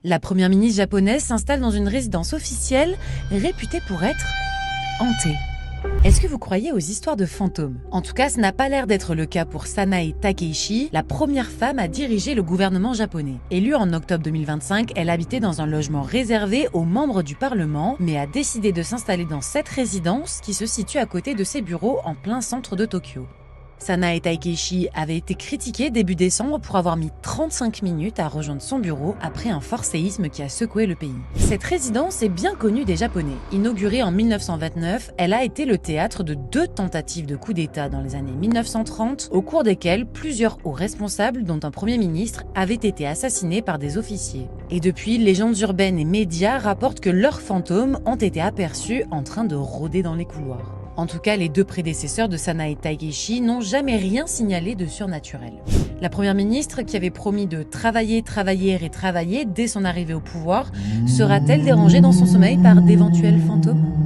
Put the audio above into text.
La première ministre japonaise s'installe dans une résidence officielle réputée pour être hantée. Est-ce que vous croyez aux histoires de fantômes? En tout cas, ce n'a pas l'air d'être le cas pour Sanae Takeishi, la première femme à diriger le gouvernement japonais. Élue en octobre 2025, elle habitait dans un logement réservé aux membres du Parlement, mais a décidé de s'installer dans cette résidence qui se situe à côté de ses bureaux en plein centre de Tokyo. Sanae Takeishi avait été critiquée début décembre pour avoir mis 35 minutes à rejoindre son bureau après un fort séisme qui a secoué le pays. Cette résidence est bien connue des Japonais. Inaugurée en 1929, elle a été le théâtre de 2 tentatives de coup d'État dans les années 1930, au cours desquelles plusieurs hauts responsables, dont un premier ministre, avaient été assassinés par des officiers. Et depuis, légendes urbaines et médias rapportent que leurs fantômes ont été aperçus en train de rôder dans les couloirs. En tout cas, les 2 prédécesseurs de Sanae Takeishi n'ont jamais rien signalé de surnaturel. La première ministre, qui avait promis de travailler dès son arrivée au pouvoir, sera-t-elle dérangée dans son sommeil par d'éventuels fantômes ?